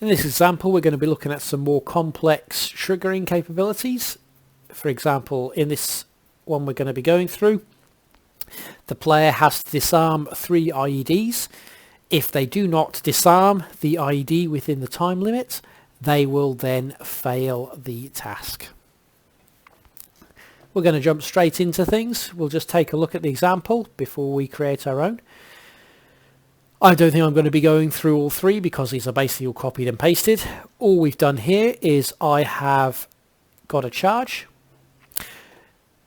In this example, we're going to be looking at some more complex triggering capabilities. For example, in this one we're going to be going through, the player has to disarm 3 IEDs. If they do not disarm the IED within the time limit, they will then fail the task. We're going to jump straight into things. We'll just take a look at the example before we create our own. I don't think I'm going to be going through all 3 because these are basically all copied and pasted. All we've done here is I have got a charge.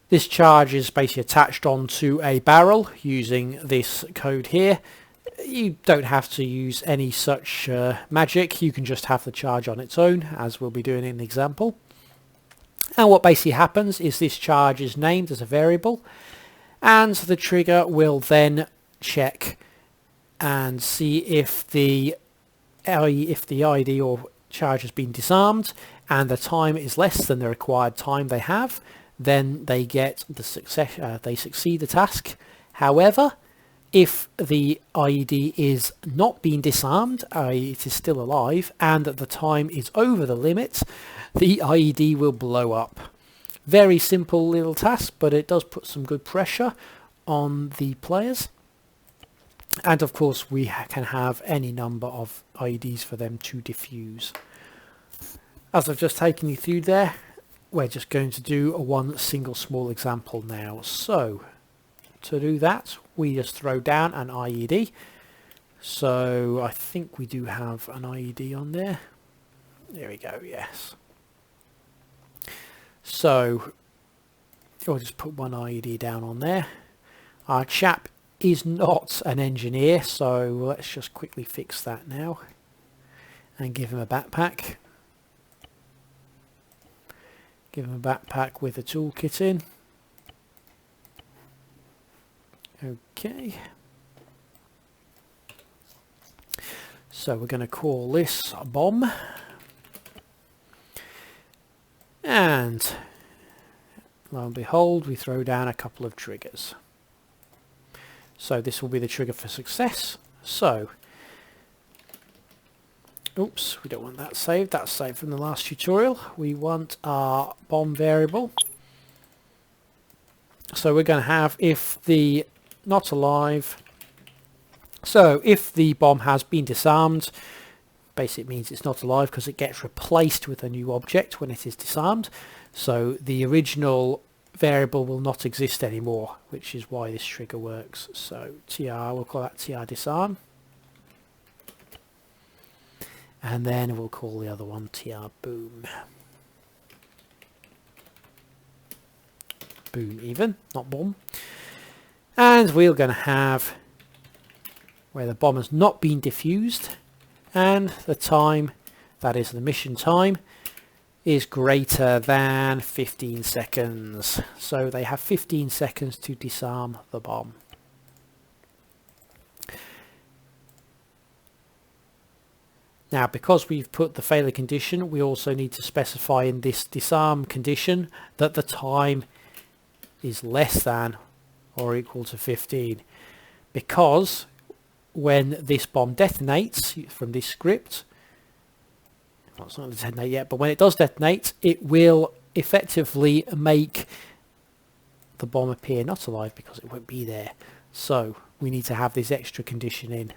This charge is basically attached onto a barrel using this code here. You don't have to use any such magic. You can just have the charge on its own, as we'll be doing in the example. And what basically happens is this charge is named as a variable, and the trigger will then check and see if the IED or charge has been disarmed and the time is less than the required time they have. Then they get the success. They succeed the task. However, if the IED is not being disarmed, it is still alive, and the time is over the limit, the IED will blow up. Very simple little task, but it does put some good pressure on the players. And of course, we can have any number of IEDs for them to defuse. As I've just taken you through there, we're just going to do one single small example now. So to do that, we just throw down an IED. So I think we do have an IED on there. There we go, yes. So I'll just put one IED down on there. Our chap is not an engineer, so let's just quickly fix that now and give him a backpack. Give him a backpack with a toolkit in. Okay. So we're going to call this a bomb. And lo and behold, we throw down a couple of triggers. So this will be the trigger for success. So, oops, we don't want that saved. That's saved from the last tutorial. We want our bomb variable. So we're going to have if the not alive. So if the bomb has been disarmed, basically means it's not alive because it gets replaced with a new object when it is disarmed. So the original variable will not exist anymore, which is why this trigger works. So tr, we'll call that tr disarm. And then we'll call the other one tr boom. Boom even, not bomb. And we're going to have where the bomb has not been diffused and the time, that is the mission time, is greater than 15 seconds. So they have 15 seconds to disarm the bomb. Now, because we've put the failure condition, we also need to specify in this disarm condition that the time is less than or equal to 15, because when this bomb detonates from this script, well, it's not going to detonate yet, but when it does detonate, it will effectively make the bomb appear not alive because it won't be there. So we need to have this extra condition in.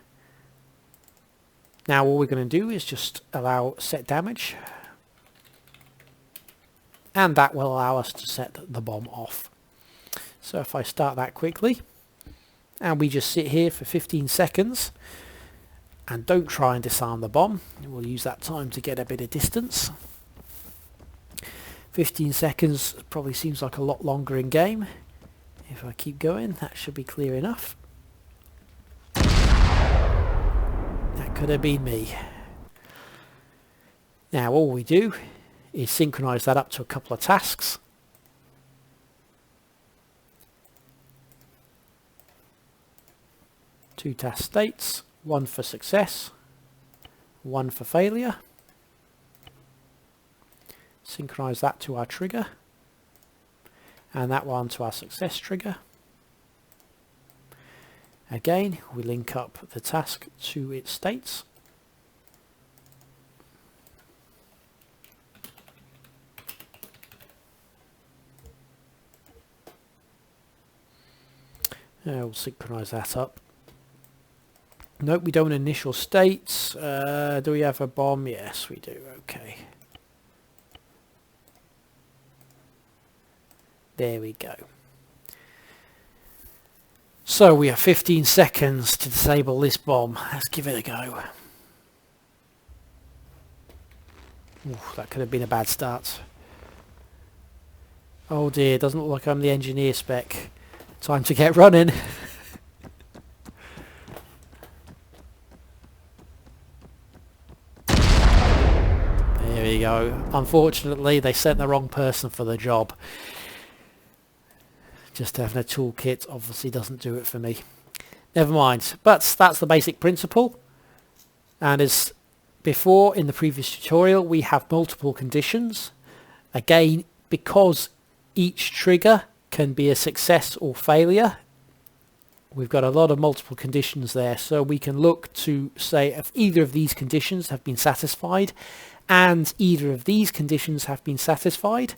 Now all we're going to do is just allow set damage, and that will allow us to set the bomb off. So if I start that quickly, and we just sit here for 15 seconds and don't try and disarm the bomb, we'll use that time to get a bit of distance. 15 seconds probably seems like a lot longer in game. If I keep going, that should be clear enough. That could have been me. Now all we do is synchronize that up to a couple of tasks. Two task states, one for success, one for failure. Synchronize that to our trigger, and that one to our success trigger. Again, we link up the task to its states. We'll synchronize that up. Nope, we don't initial states. Do we have a bomb? Yes, we do. Okay. There we go. So we have 15 seconds to disable this bomb. Let's give it a go. Ooh, that could have been a bad start. Oh dear, doesn't look like I'm the engineer spec. Time to get running. There we go. Unfortunately, they sent the wrong person for the job. Just having a toolkit obviously doesn't do it for me. Never mind. But that's the basic principle. And as before in the previous tutorial, we have multiple conditions. Again, because each trigger can be a success or failure, we've got a lot of multiple conditions there. So we can look to say if either of these conditions have been satisfied and either of these conditions have been satisfied.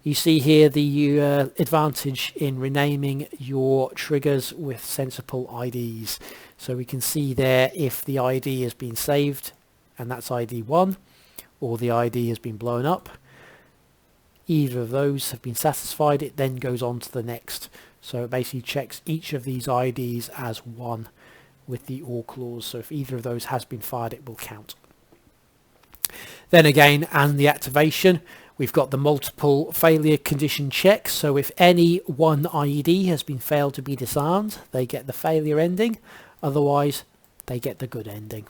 You see here the advantage in renaming your triggers with sensible IDs. So we can see there if the ID has been saved, and that's ID 1, or the ID has been blown up. Either of those have been satisfied, it then goes on to the next. So it basically checks each of these IDs as 1 with the OR clause. So if either of those has been fired, it will count. Then again, and the activation, we've got the multiple failure condition checks. So if any one IED has been failed to be disarmed, they get the failure ending. Otherwise, they get the good ending.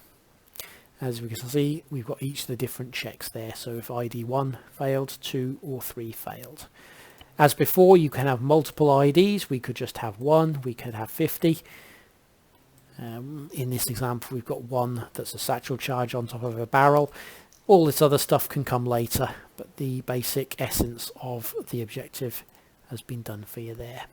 As we can see, we've got each of the different checks there. So if ID 1 failed, 2 or 3 failed. As before, you can have multiple IDs. We could just have 1. We could have 50. In this example, we've got 1 that's a satchel charge on top of a barrel. All this other stuff can come later, but the basic essence of the objective has been done for you there.